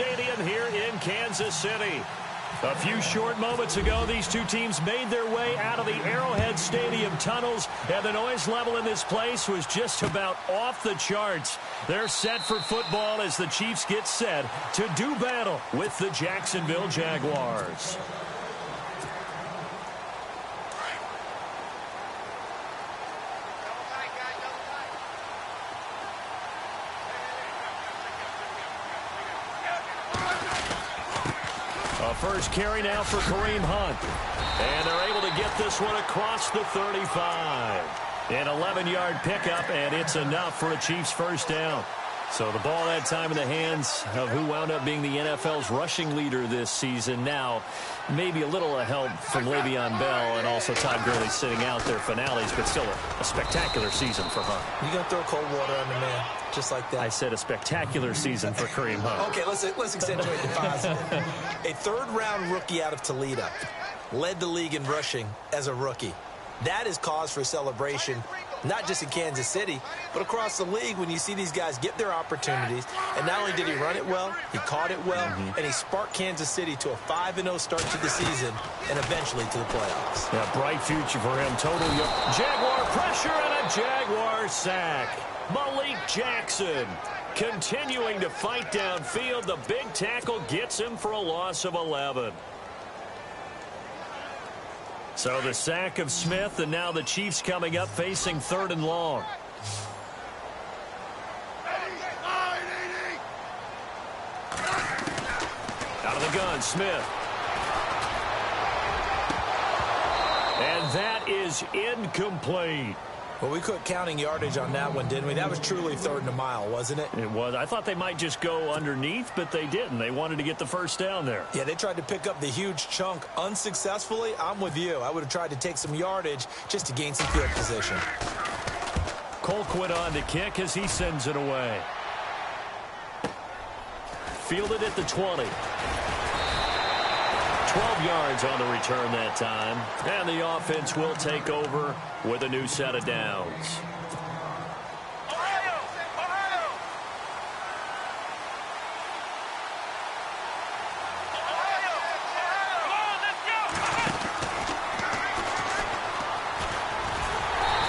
Stadium here in Kansas City. A few short moments ago, these two teams made their way out of the Arrowhead Stadium tunnels, and the noise level in this place was just about off the charts. They're set for football as the Chiefs get set to do battle with the Jacksonville Jaguars. First carry now for Kareem Hunt. And they're able to get this one across the 35. An 11-yard pickup, and it's enough for a Chiefs first down. So the ball that time in the hands of who wound up being the NFL's rushing leader this season. Now, maybe a little help from Le'Veon Bell and also Todd Gurley sitting out their finales, but still a spectacular season for Hunt. You going to throw cold water on the man, just like that? I said a spectacular season for Kareem Hunt. Okay, let's accentuate the positive. A third-round rookie out of Toledo led the league in rushing as a rookie. That is cause for celebration, not just in Kansas City, but across the league when you see these guys get their opportunities. And not only did he run it well, he caught it well, and he sparked Kansas City to a 5-0 start to the season and eventually to the playoffs. Yeah, bright future for him. Total Jaguar pressure and a Jaguar sack. Malik Jackson continuing to fight downfield. The big tackle gets him for a loss of 11. So the sack of Smith, and now the Chiefs coming up facing 3rd and long. Out of the gun, Smith. And that is incomplete. Well, we quit counting yardage on that one, didn't we? That was truly 3rd and a mile, wasn't it? It was. I thought they might just go underneath, but they didn't. They wanted to get the first down there. Yeah, they tried to pick up the huge chunk unsuccessfully. I'm with you. I would have tried to take some yardage just to gain some field position. Colquitt on to kick as he sends it away. Fielded at the 20. 12 yards on the return that time. And the offense will take over with a new set of downs.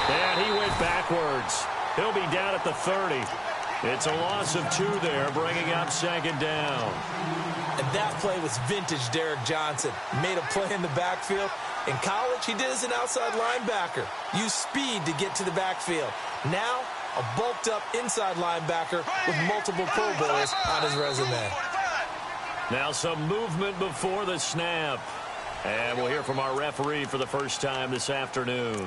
And he went backwards. He'll be down at the 30. It's a loss of 2 there, bringing up 2nd down. And that play was vintage Derek Johnson. Made a play in the backfield. In college, he did as an outside linebacker. Used speed to get to the backfield. Now, a bulked-up inside linebacker with multiple Pro Bowls on his resume. Now some movement before the snap. And we'll hear from our referee for the first time this afternoon.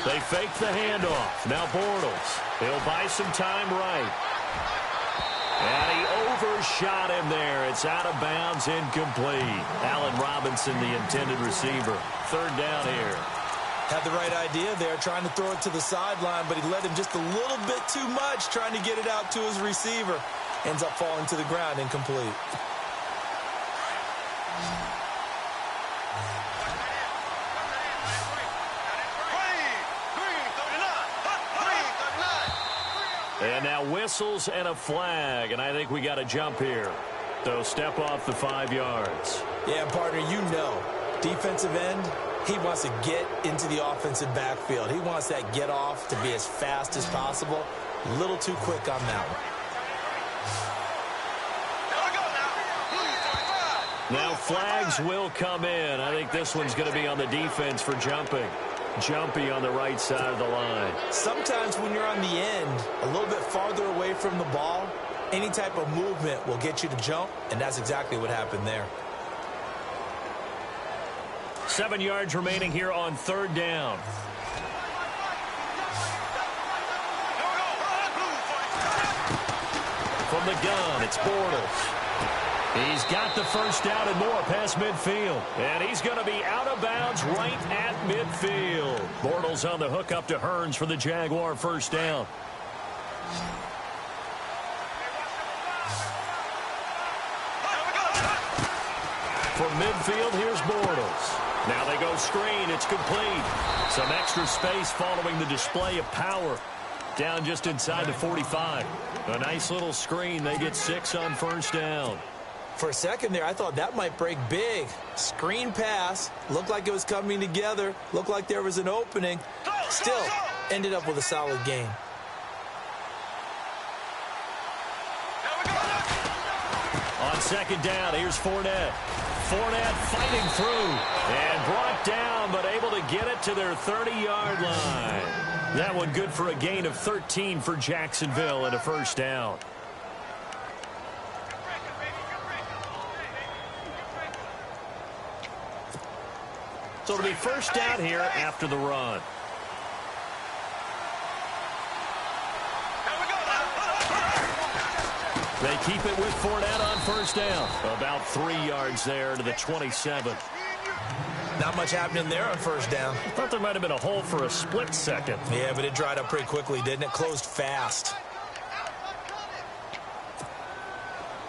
They fake the handoff. Now Bortles. He'll buy some time right. And he overshot him there. It's out of bounds, incomplete. Allen Robinson, the intended receiver. 3rd down here. Had the right idea there, trying to throw it to the sideline, but he led him just a little bit too much, trying to get it out to his receiver. Ends up falling to the ground, incomplete. And now whistles and a flag, and I think we got a jump here. So step off the 5 yards. Yeah, partner, you know, defensive end, he wants to get into the offensive backfield. He wants that get off to be as fast as possible. A little too quick on that one. Now flags will come in. I think this one's going to be on the defense for jumping. Jumpy on the right side of the line. Sometimes when you're on the end, a little bit farther away from the ball, any type of movement will get you to jump, and that's exactly what happened there. 7 yards remaining here on 3rd down. From the gun, it's Bortles. He's got the first down and more past midfield. And he's going to be out of bounds right at midfield. Bortles on the hook up to Hearns for the Jaguar first down. From midfield, here's Bortles. Now they go screen. It's complete. Some extra space following the display of power. Down just inside the 45. A nice little screen. They get 6 on first down. For a second there, I thought that might break big. Screen pass. Looked like it was coming together. Looked like there was an opening. Still, ended up with a solid gain. On second down, here's Fournette. Fournette fighting through and brought down, but able to get it to their 30-yard line. That one good for a gain of 13 for Jacksonville and a first down. So it'll be first down here after the run. They keep it with Fournette on first down. About 3 yards there to the 27. Not much happening there on first down. I thought there might have been a hole for a split second. Yeah, but it dried up pretty quickly, didn't it? Closed fast.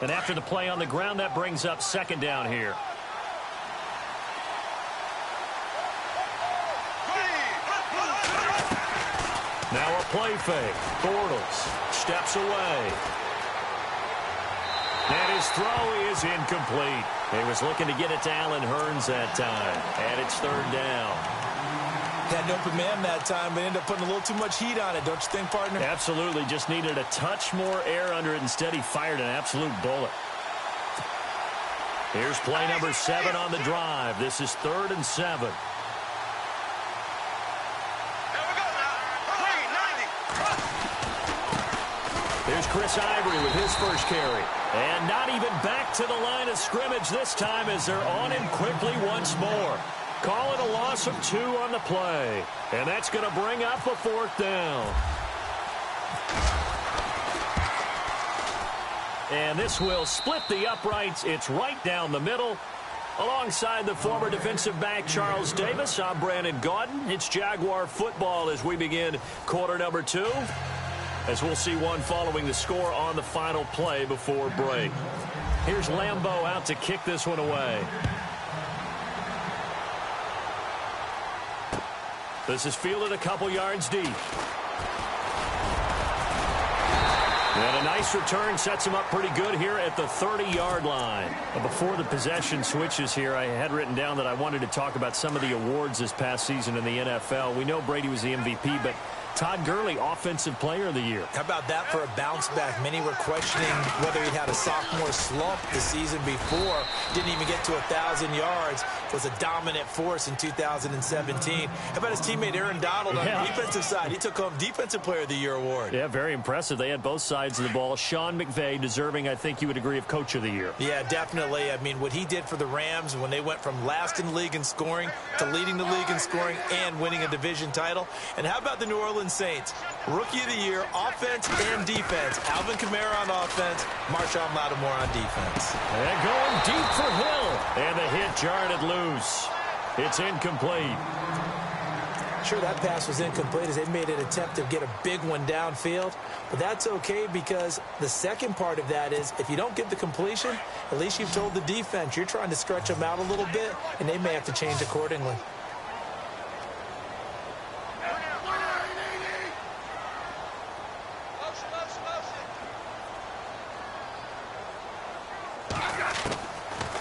And after the play on the ground, that brings up second down here. Now a play fake. Bortles steps away. And his throw is incomplete. He was looking to get it to Allen Hurns that time. And it's third down. Had an open man that time, but ended up putting a little too much heat on it, don't you think, partner? Absolutely. Just needed a touch more air under it. Instead, he fired an absolute bullet. Here's play number 7 on the drive. This is 3rd and 7. Here's Chris Ivory with his first carry. And not even back to the line of scrimmage this time as they're on him quickly once more. Call it a loss of 2 on the play. And that's going to bring up a 4th down. And this will split the uprights. It's right down the middle. Alongside the former defensive back Charles Davis, I'm Brandon Gaudin. It's Jaguar football as we begin quarter number 2. As we'll see one following the score on the final play before break. Here's Lambeau out to kick this one away. This is fielded a couple yards deep. And a nice return sets him up pretty good here at the 30-yard line. But before the possession switches here, I had written down that I wanted to talk about some of the awards this past season in the NFL. We know Brady was the MVP, but Todd Gurley, Offensive Player of the Year. How about that for a bounce back? Many were questioning whether he'd had a sophomore slump the season before. Didn't even get to 1,000 yards. Was a dominant force in 2017. How about his teammate Aaron Donald on the defensive side? He took home Defensive Player of the Year award. Yeah, very impressive. They had both sides of the ball. Sean McVay deserving, I think you would agree, of Coach of the Year. Yeah, definitely. I mean, what he did for the Rams when they went from last in the league in scoring to leading the league in scoring and winning a division title. And how about the New Orleans Saints? Rookie of the Year, offense and defense. Alvin Kamara on offense, Marshawn Lattimore on defense. And going deep for Hill. And the hit jarred it loose. It's incomplete. Sure, that pass was incomplete as they made an attempt to get a big one downfield. But that's okay because the second part of that is if you don't get the completion, at least you've told the defense you're trying to stretch them out a little bit, and they may have to change accordingly.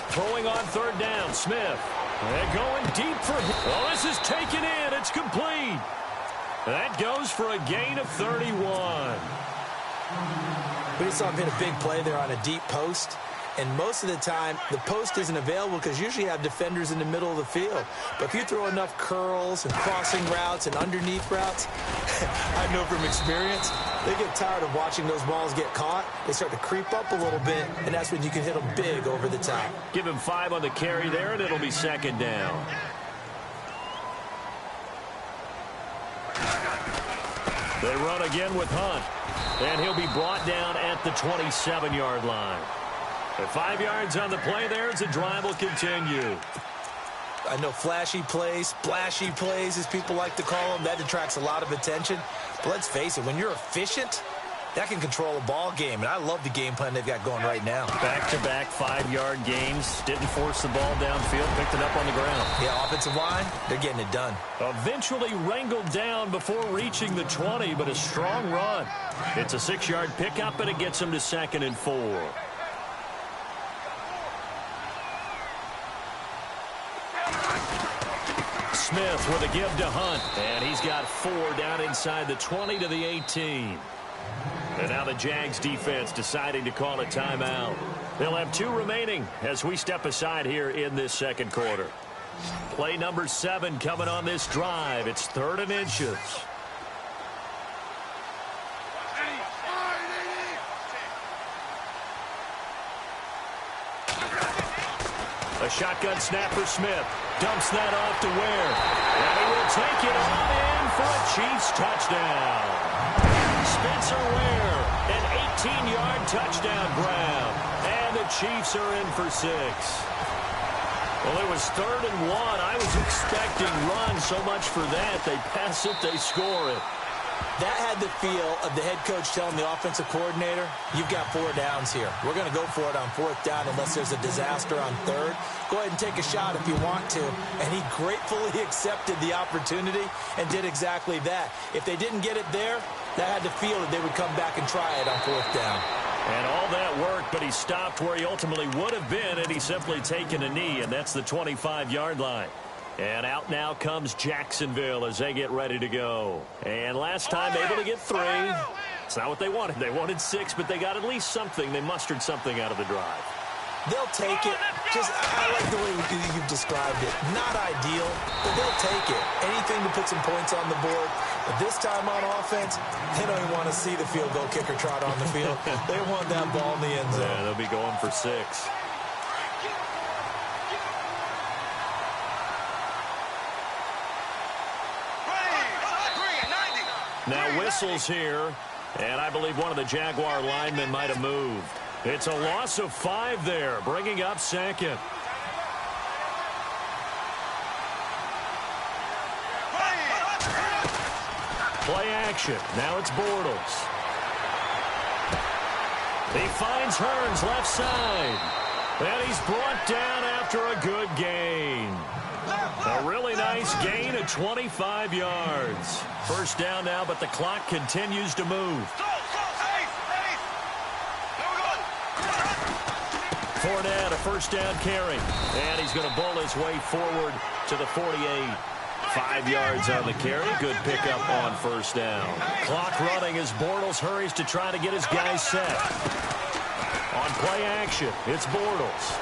Throwing on third down, Smith. And going deep for him. Oh, this is taken in. It's complete. That goes for a gain of 31. We just saw him hit a big play there on a deep post. And most of the time, the post isn't available because usually you have defenders in the middle of the field. But if you throw enough curls and crossing routes and underneath routes, I know from experience, they get tired of watching those balls get caught. They start to creep up a little bit, and that's when you can hit them big over the top. Give him 5 on the carry there, and it'll be second down. They run again with Hunt, and he'll be brought down at the 27-yard line. At 5 yards on the play there as the drive will continue. I know flashy plays, splashy plays, as people like to call them, that attracts a lot of attention. But let's face it, when you're efficient, that can control a ball game, and I love the game plan they've got going right now. Back-to-back 5-yard gains. Didn't force the ball downfield. Picked it up on the ground. Yeah, offensive line, they're getting it done. Eventually wrangled down before reaching the 20, but a strong run. It's a 6-yard pickup, and it gets him to 2nd and 4. Smith with a give to Hunt, and he's got 4 down inside the 20 to the 18. And now the Jags defense deciding to call a timeout. They'll have 2 remaining as we step aside here in this second quarter. Play number 7 coming on this drive. It's 3rd and inches. A shotgun snap for Smith. Dumps that off to Ware. And he will take it on in for a Chiefs touchdown. Spencer Ware, an 18-yard touchdown grab. And the Chiefs are in for 6. Well, it was 3rd and 1. I was expecting run so much for that. They pass it, they score it. That had the feel of the head coach telling the offensive coordinator, you've got 4 downs here. We're going to go for it on 4th down unless there's a disaster on 3rd. Go ahead and take a shot if you want to. And he gratefully accepted the opportunity and did exactly that. If they didn't get it there, that had the feel that they would come back and try it on 4th down. And all that worked, but he stopped where he ultimately would have been, and he's simply taken a knee, and that's the 25-yard line. And out now comes Jacksonville as they get ready to go. And last time able to get 3. It's not what they wanted. They wanted 6, but they got at least something. They mustered something out of the drive. They'll take it. I like the way you've described it. Not ideal, but they'll take it. Anything to put some points on the board. But this time on offense, they don't even want to see the field goal kicker trot on the field. They want that ball in the end zone. Yeah, they'll be going for 6. Now whistles here, and I believe one of the Jaguar linemen might have moved. It's a loss of 5 there, bringing up 2nd. Play action. Now it's Bortles. He finds Hearns left side. And he's brought down after a good gain. A really nice gain of 25 yards. 1st down now, but the clock continues to move. Fournette, a 1st down carry. And he's going to bowl his way forward to the 48. 5 yards on the carry. Good pickup on 1st down. Clock running as Bortles hurries to try to get his guys set. On play action, it's Bortles.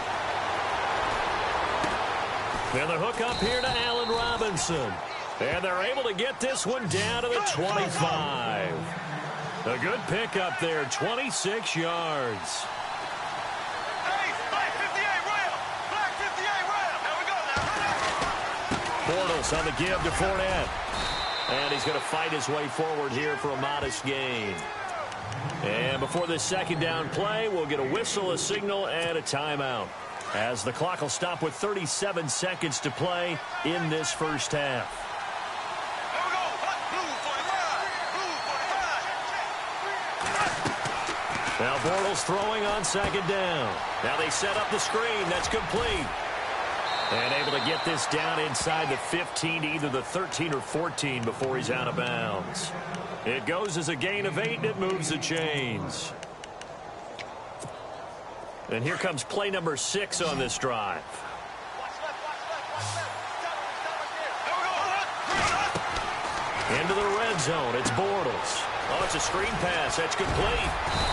And the hook up here to Allen Robinson. And they're able to get this one down to the 25. A good pickup there, 26 yards. Bortles on the give to Fournette. And he's going to fight his way forward here for a modest gain. And before this 2nd down play, we'll get a whistle, a signal, and a timeout, as the clock will stop with 37 seconds to play in this 1st half. Now Bortles throwing on 2nd down. Now they set up the screen. That's complete. And able to get this down inside the 15, either the 13 or 14 before he's out of bounds. It goes as a gain of 8, and it moves the chains. And here comes play number 6 on this drive. Into the red zone. It's Bortles. Oh, it's a screen pass. That's complete.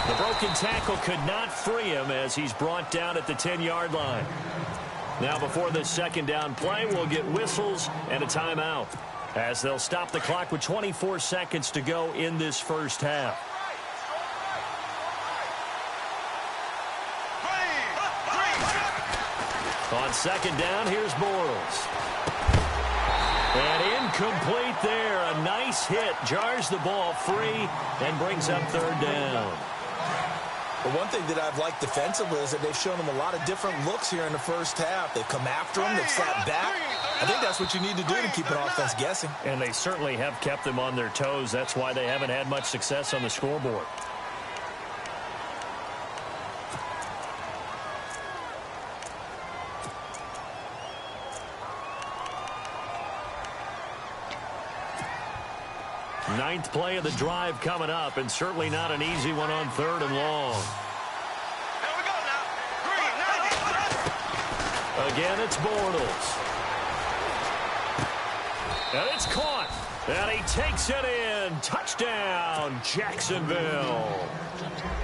The broken tackle could not free him as he's brought down at the 10-yard line. Now before this 2nd down play, we'll get whistles and a timeout, as they'll stop the clock with 24 seconds to go in this 1st half. On 2nd down, here's Bortles. And incomplete there. A nice hit. Jars the ball free and brings up 3rd down. But one thing that I've liked defensively is that they've shown him a lot of different looks here in the 1st half. They've come after him. They've sat back. I think that's what you need to do to keep an offense guessing. And they certainly have kept them on their toes. That's why they haven't had much success on the scoreboard. Ninth play of the drive coming up, and certainly not an easy one on 3rd and long. Here we go now. Again, it's Bortles. And it's caught. And he takes it in. Touchdown, Jacksonville.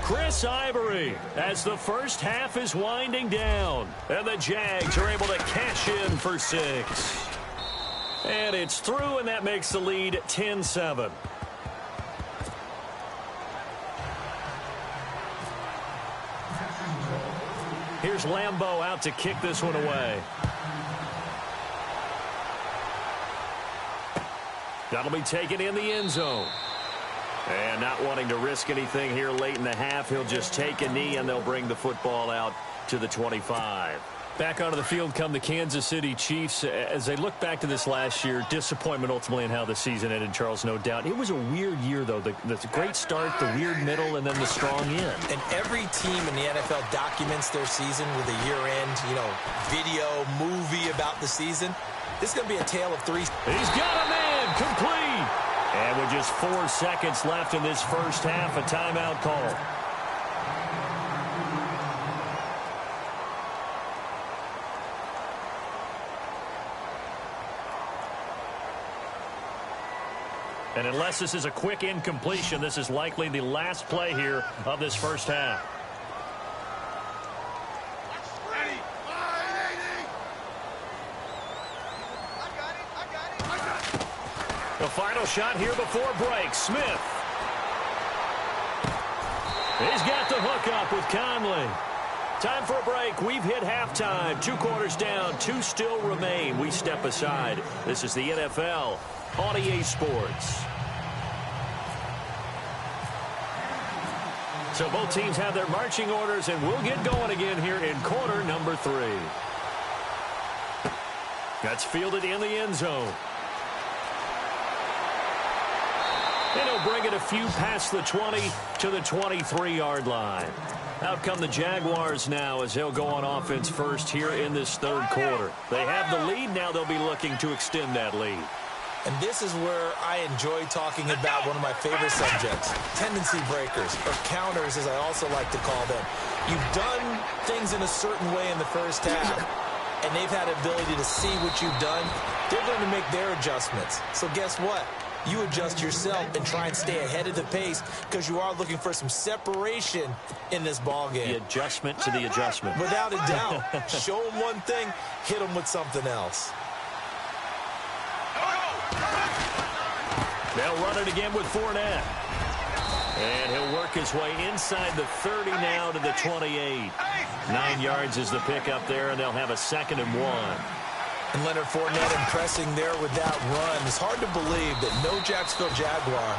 Chris Ivory, as the first half is winding down. And the Jags are able to cash in for 6. And it's through, and that makes the lead 10-7. Here's Lambeau out to kick this one away. That'll be taken in the end zone. And not wanting to risk anything here late in the half, he'll just take a knee, and they'll bring the football out to the 25. Back onto the field come the Kansas City Chiefs. As they look back to this last year, disappointment ultimately in how the season ended, Charles, no doubt. It was a weird year, though. The great start, the weird middle, and then the strong end. And every team in the NFL documents their season with a year-end, video, movie about the season. This is going to be a tale of 3. He's got a man, complete. And with just 4 seconds left in this first half, a timeout call. And unless this is a quick incompletion, this is likely the last play here of this first half. The final shot here before break. Smith. He's got the hook up with Conley. Time for a break. We've hit halftime. 2 quarters down. 2 still remain. We step aside. This is the NFL on EA Sports. So both teams have their marching orders, and we'll get going again here in quarter number 3. That's fielded in the end zone. And he'll bring it a few past the 20 to the 23-yard line. Out come the Jaguars now as they'll go on offense first here in this 3rd quarter. They have the lead. Now they'll be looking to extend that lead. And this is where I enjoy talking about one of my favorite subjects, tendency breakers, or counters as I also like to call them. You've done things in a certain way in the first half, and they've had the ability to see what you've done. They're going to make their adjustments. So guess what? You adjust yourself and try and stay ahead of the pace because you are looking for some separation in this ballgame. The adjustment to the adjustment. Without a doubt. Show them one thing, hit them with something else. They'll run it again with Fournette. And he'll work his way inside the 30 now to the 28. 9 yards is the pickup there, and they'll have a 2nd and 1. And Leonard Fournette impressing there with that run. It's hard to believe that no Jacksonville Jaguar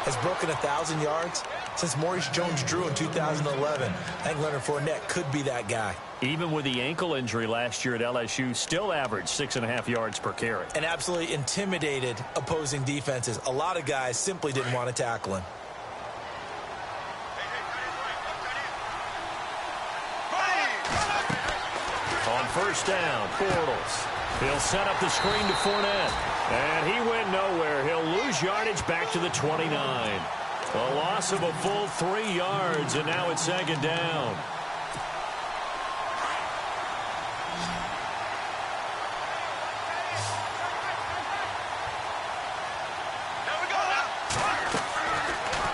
has broken 1,000 yards since Maurice Jones-Drew in 2011. I think Leonard Fournette could be that guy. Even with the ankle injury last year at LSU, still averaged 6.5 yards per carry. And absolutely intimidated opposing defenses. A lot of guys simply didn't want to tackle him. On first down, Bortles. He'll set up the screen to Fournette. And he went nowhere. He'll lose yardage back to the 29. A loss of a full 3 yards, and now it's 2nd down.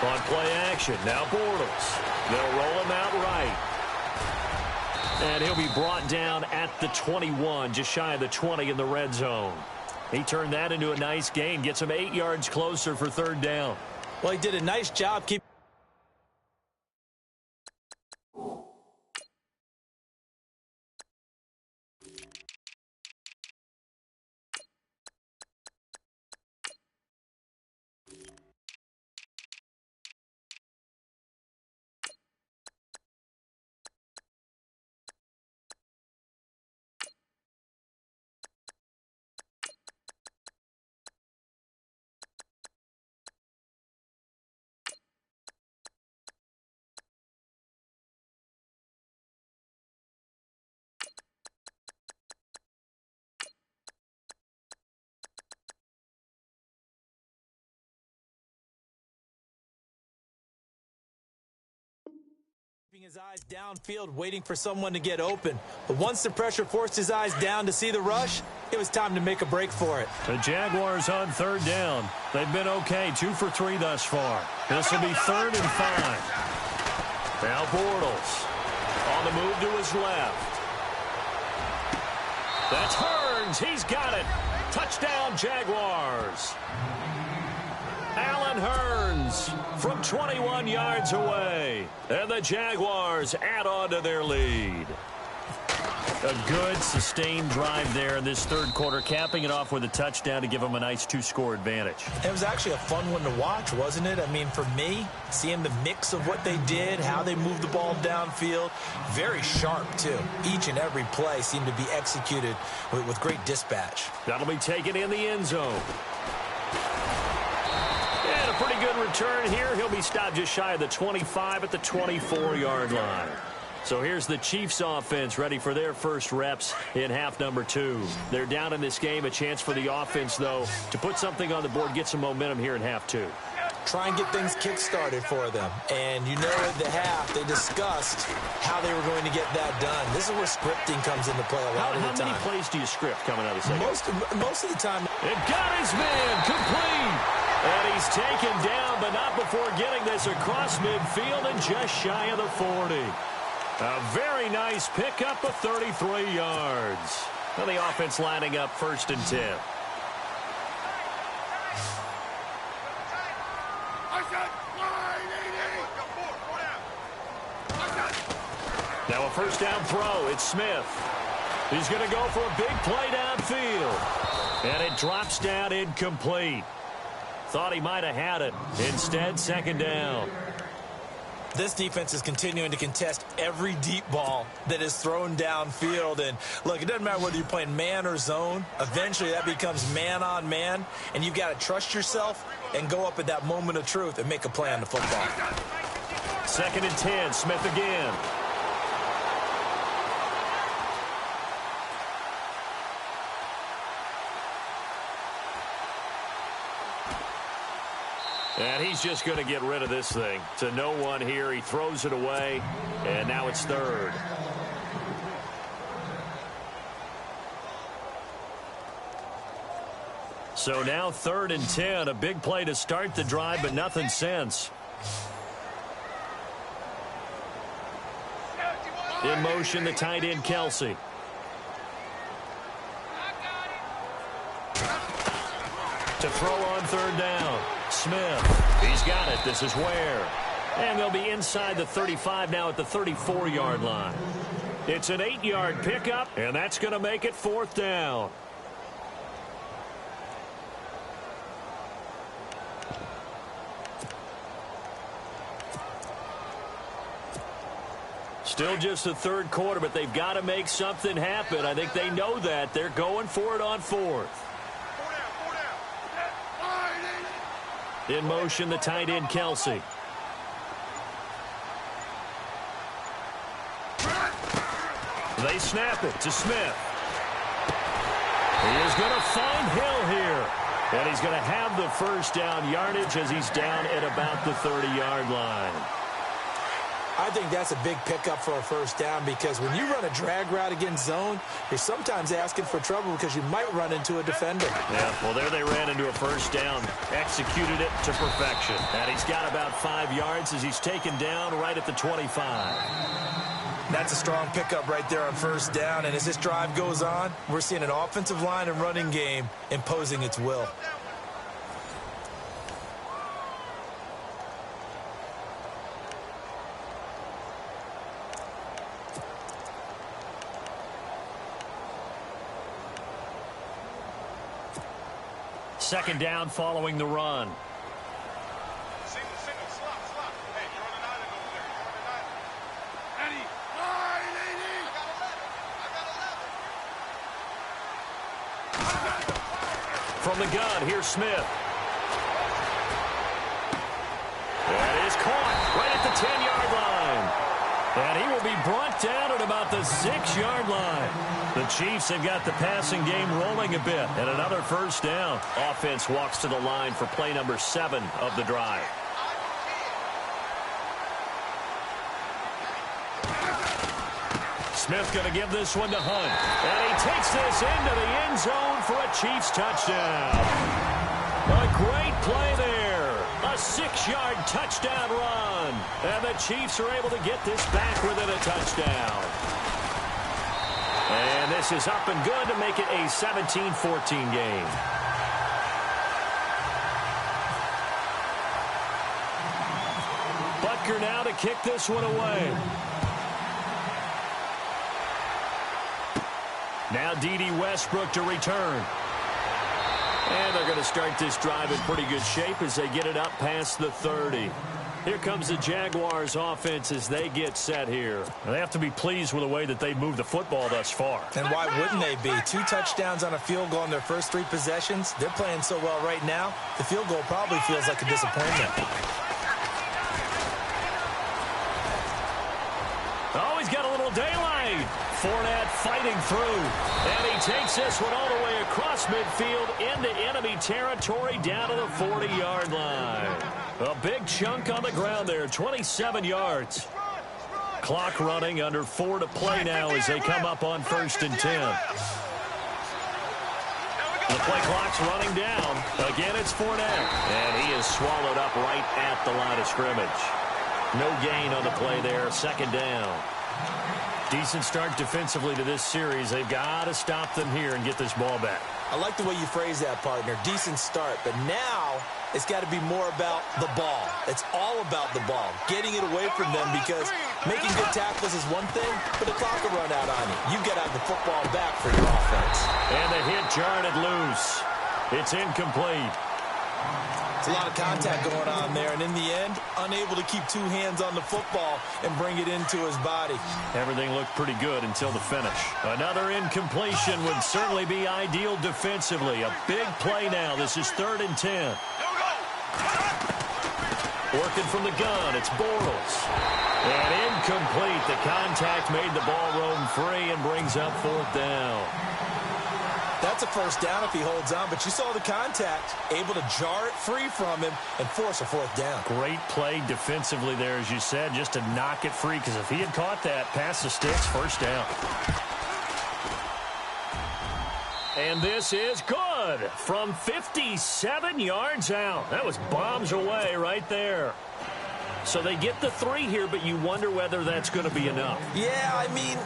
On play action, now Bortles. They'll roll him out right. And he'll be brought down at the 21, just shy of the 20 in the red zone. He turned that into a nice gain, gets him 8 yards closer for 3rd down. Well, he did a nice job keeping Keeping his eyes downfield, waiting for someone to get open. But once the pressure forced his eyes down to see the rush, it was time to make a break for it. The Jaguars on third down. They've been okay, 2 for 3 thus far. This will be 3rd and 5. Now Bortles on the move to his left. That's Hearns. He's got it. Touchdown, Jaguars. Allen Hearns from 21 yards away. And the Jaguars add on to their lead. A good, sustained drive there in this third quarter, capping it off with a touchdown to give them a nice 2-score advantage. It was actually a fun one to watch, wasn't it? I mean, for me, seeing the mix of what they did, how they moved the ball downfield, very sharp, too. Each and every play seemed to be executed with great dispatch. That'll be taken in the end zone. And a pretty good return here. He'll be stopped just shy of the 25 at the 24-yard line. So here's the Chiefs offense ready for their first reps in half number 2. They're down in this game. A chance for the offense, though, to put something on the board, get some momentum here in half 2. Try and get things kick-started for them. And you know at the half, they discussed how they were going to get that done. This is where scripting comes into play a lot of the time. How many plays do you script coming out of the second? Most of the time. It got his man complete. And he's taken down, but not before getting this across midfield and just shy of the 40. A very nice pickup of 33 yards. Well, the offense lining up 1st and 10. Now a first down throw. It's Smith. He's going to go for a big play downfield. And it drops down incomplete. Thought he might have had it. Instead, 2nd down. This defense is continuing to contest every deep ball that is thrown downfield. And, look, it doesn't matter whether you're playing man or zone. Eventually, that becomes man-on-man. And you've got to trust yourself and go up at that moment of truth and make a play on the football. 2nd and 10. Smith again. And he's just going to get rid of this thing. To no one here. He throws it away. And now it's 3rd. So now 3rd and 10. A big play to start the drive, but nothing since. In motion, the tight end, Kelsey. To throw on 3rd down. Smith. He's got it. This is Ware. And they'll be inside the 35 now at the 34-yard line. It's an 8-yard pickup, and that's going to make it 4th down. Still just the 3rd quarter, but they've got to make something happen. I think they know that. They're going for it on 4th. In motion, the tight end, Kelsey. They snap it to Smith. He is going to find Hill here. And he's going to have the first down yardage as he's down at about the 30-yard line. I think that's a big pickup for a first down because when you run a drag route against zone, you're sometimes asking for trouble because you might run into a defender. Yeah, well, there they ran into a first down, executed it to perfection. And he's got about 5 yards as he's taken down right at the 25. That's a strong pickup right there on first down. And as this drive goes on, we're seeing an offensive line and running game imposing its will. Second down following the run. Single, slot. Hey, you're on an island over there. You're on an island. Eddie. I got 11. From the gun, here's Smith. That is caught right at the 10-yard line. And he will be brought down at about the 6-yard line. The Chiefs have got the passing game rolling a bit. And another first down. Offense walks to the line for play number 7 of the drive. Smith going to give this one to Hunt. And he takes this into the end zone for a Chiefs touchdown. A great play there. A 6-yard touchdown run. And the Chiefs are able to get this back within a touchdown. And this is up and good to make it a 17-14 game. Butker now to kick this one away. Now D.D. Westbrook to return. And they're going to start this drive in pretty good shape as they get it up past the 30. Here comes the Jaguars offense as they get set here. They have to be pleased with the way that they moved the football thus far. And why wouldn't they be? 2 touchdowns on a field goal in their first 3 possessions. They're playing so well right now, the field goal probably feels like a disappointment. Oh, he's got a little daylight. Fournette fighting through. And he takes this one all the way across midfield into enemy territory down to the 40-yard line. A big chunk on the ground there, 27 yards. Clock running, under 4 to play now as they come up on 1st and 10. The play clock's running down. Again, it's Fournette. And he is swallowed up right at the line of scrimmage. No gain on the play there, 2nd down. Decent start defensively to this series. They've got to stop them here and get this ball back. I like the way you phrase that, partner. Decent start. But now it's got to be more about the ball. It's all about the ball. Getting it away from them, because making good tackles is one thing, but the clock will run out on you. You've got to have the football back for your offense. And the hit jarred it loose. It's incomplete. It's a lot of contact going on there, and in the end, unable to keep 2 hands on the football and bring it into his body. Everything looked pretty good until the finish. Another incompletion would certainly be ideal defensively. A big play now. This is 3rd and 10. Working from the gun, it's Bortles. And incomplete. The contact made the ball roam free and brings up 4th down. That's a 1st down if he holds on, but you saw the contact, able to jar it free from him and force a 4th down. Great play defensively there, as you said, just to knock it free, because if he had caught that, past the sticks, 1st down. And this is good from 57 yards out. That was bombs away right there. So they get the 3 here, but you wonder whether that's going to be enough. Yeah, I mean,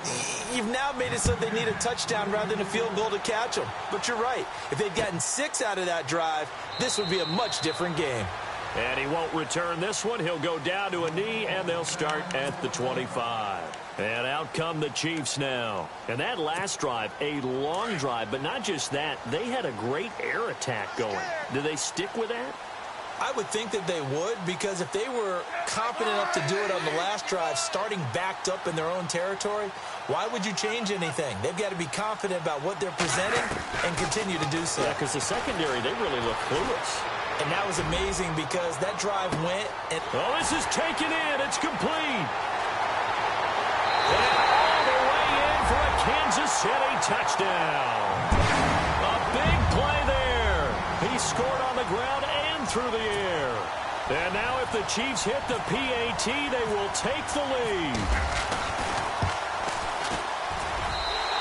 you've now made it so they need a touchdown rather than a field goal to catch them. But you're right. If they'd gotten 6 out of that drive, this would be a much different game. And he won't return this one. He'll go down to a knee, and they'll start at the 25. And out come the Chiefs now. And that last drive, a long drive, but not just that. They had a great air attack going. Do they stick with that? I would think that they would, because if they were confident enough to do it on the last drive, starting backed up in their own territory, why would you change anything? They've got to be confident about what they're presenting and continue to do so. Yeah, because the secondary, they really look clueless. And that was amazing, because that drive went and... Oh, this is taken in. It's complete. And all the way in for a Kansas City touchdown. A big play there. He scored on the ground and through the air. And now if the Chiefs hit the PAT, they will take the lead.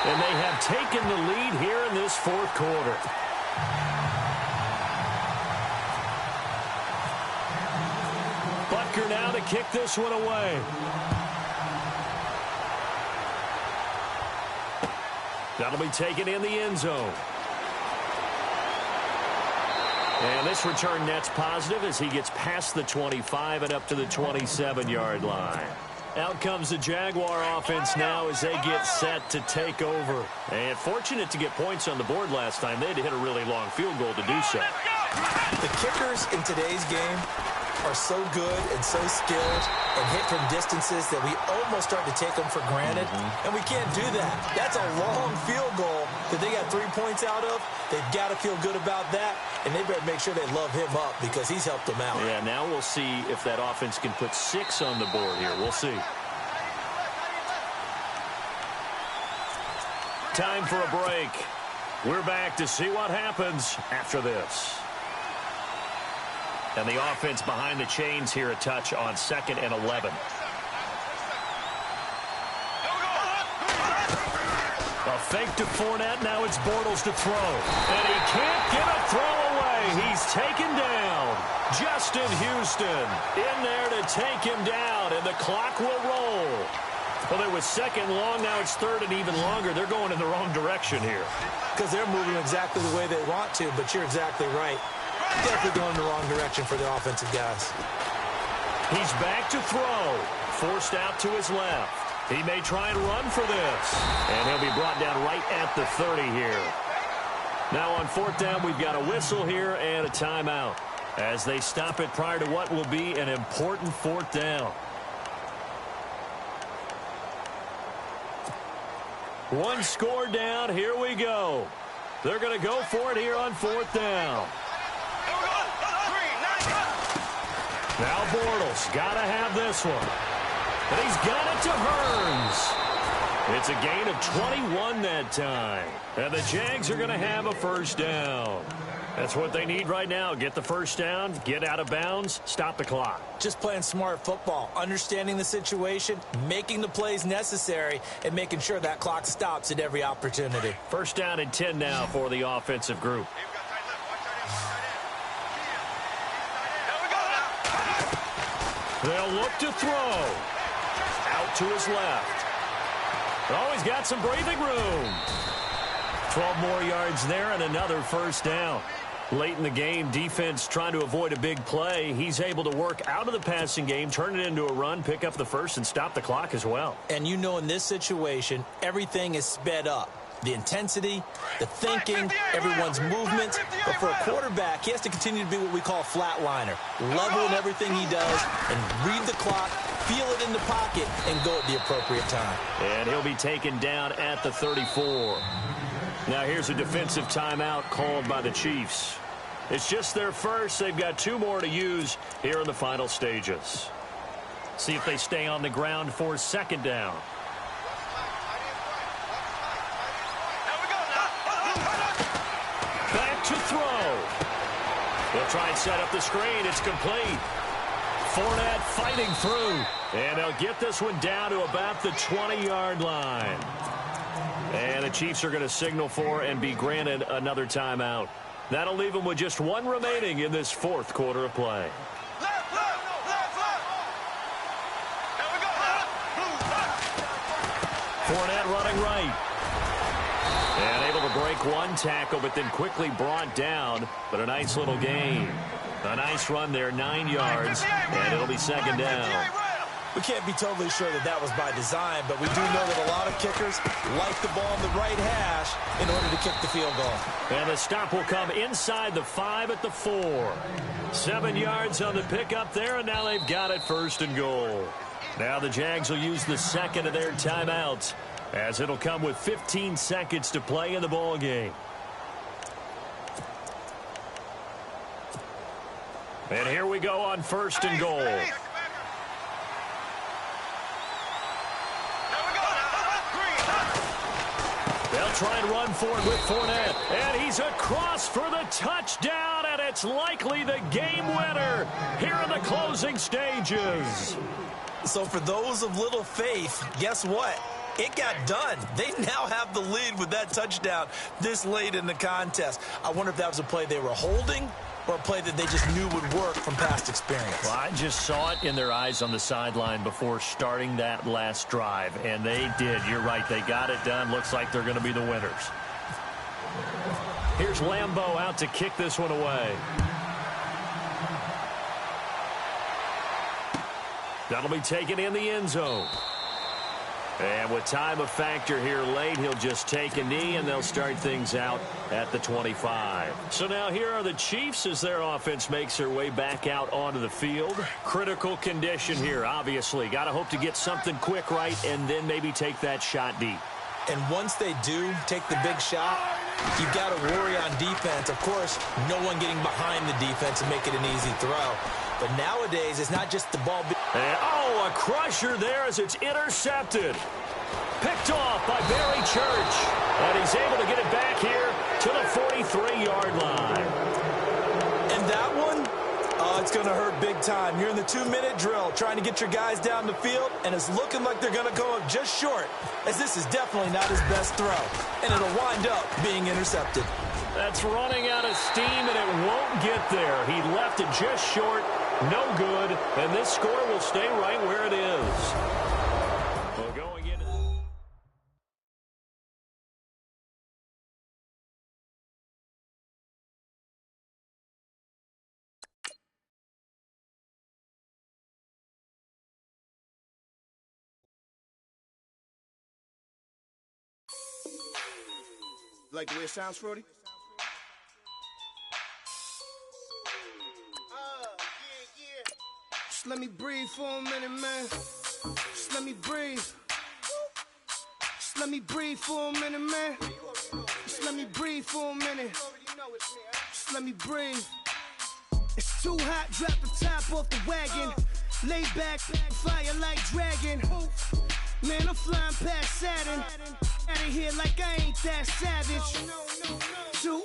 And they have taken the lead here in this 4th quarter. Butker now to kick this one away. That'll be taken in the end zone. And this return net's positive as he gets past the 25 and up to the 27-yard line. Out comes the Jaguar offense now as they get set to take over. And fortunate to get points on the board last time. They had to hit a really long field goal to do so. The kickers in today's game are so good and so skilled and hit from distances that we almost start to take them for granted. And we can't do that. That's a long field goal that they got 3 points out of. They've got to feel good about that, and they better make sure they love him up because he's helped them out. Yeah, now we'll see if that offense can put 6 on the board here. We'll see. Time for a break. We're back to see what happens after this. And the offense behind the chains here, a touch on 2nd and 11. A fake to Fournette. Now it's Bortles to throw. And he can't get a throw away. He's taken down. Justin Houston in there to take him down, and the clock will roll. Well, it was second long. Now it's third and even longer. They're going in the wrong direction here. Because they're moving exactly the way they want to, but you're exactly right. Definitely going in the wrong direction for the offensive guys. He's back to throw. Forced out to his left. He may try and run for this. And he'll be brought down right at the 30 here. Now on fourth down, we've got a whistle here and a timeout as they stop it prior to what will be an important fourth down. One score down. Here we go. They're going to go for it here on fourth down. Now Bortles got to have this one. And he's got it to Hearns. It's a gain of 21 that time. And the Jags are going to have a first down. That's what they need right now. Get the first down, get out of bounds, stop the clock. Just playing smart football, understanding the situation, making the plays necessary, and making sure that clock stops at every opportunity. First down and 10 now for the offensive group. They'll look to throw. Out to his left. Oh, he's got some breathing room. 12 more yards there and another first down. Late in the game, defense trying to avoid a big play. He's able to work out of the passing game, turn it into a run, pick up the first, and stop the clock as well. And you know in this situation, everything is sped up. The intensity, the thinking, everyone's movement. But for a quarterback, he has to continue to be what we call a flatliner. Level in everything he does and read the clock, feel it in the pocket, and go at the appropriate time. And he'll be taken down at the 34. Now here's a defensive timeout called by the Chiefs. It's just their first. They've got 2 more to use here in the final stages. See if they stay on the ground for second down. Back to throw. They'll try and set up the screen. It's complete. Fournette fighting through. And they'll get this one down to about the 20-yard line. And the Chiefs are going to signal for and be granted another timeout. That'll leave them with just 1 remaining in this fourth quarter of play. Fournette running right. And able to break 1 tackle, but then quickly brought down. But a nice little gain. A nice run there, 9 yards, and it'll be second down. We can't be totally sure that that was by design, but we do know that a lot of kickers like the ball in the right hash in order to kick the field goal. And the stop will come inside the 5 at the 4. 7 yards on the pickup there, and now they've got it first and goal. Now the Jags will use the second of their timeouts, as it'll come with 15 seconds to play in the ball game. And here we go on first and goal. They'll try and run for it with Fournette. And he's across for the touchdown, and it's likely the game winner here in the closing stages. So for those of little faith, guess what? It got done. They now have the lead with that touchdown this late in the contest. I wonder if that was a play they were holding or a play that they just knew would work from past experience. Well, I just saw it in their eyes on the sideline before starting that last drive, and they did. You're right. They got it done. Looks like they're going to be the winners. Here's Lambeau out to kick this one away. That'll be taken in the end zone. And with time of factor here late, he'll just take a knee, and they'll start things out at the 25. So now here are the Chiefs as their offense makes their way back out onto the field. Critical condition here, obviously. Got to hope to get something quick right and then maybe take that shot deep. And once they do take the big shot, you've got to worry on defense. Of course, no one getting behind the defense and make it an easy throw. But nowadays, it's not just the ball. And, oh, a crusher there as it's intercepted. Picked off by Barry Church. And he's able to get it back here to the 43-yard line. And that one, it's going to hurt big time. You're in the 2-minute drill, trying to get your guys down the field, and it's looking like they're going to come up just short, as this is definitely not his best throw, and it'll wind up being intercepted. That's running out of steam, and it won't get there. He left it just short, no good, and this score will stay right where it is. Well, going into... Like the way it sounds, Frody? Just let me breathe for a minute, man. Just let me breathe. Just let me breathe for a minute, man. Just let me breathe for a minute. Just let me breathe. It's too hot, drop the top off the wagon. Lay back, fire like dragon. Man, I'm flying past Saturn. Out of here like I ain't that savage. Two.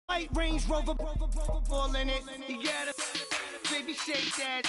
White Range Rover, ball in it. You gotta, baby, shake that,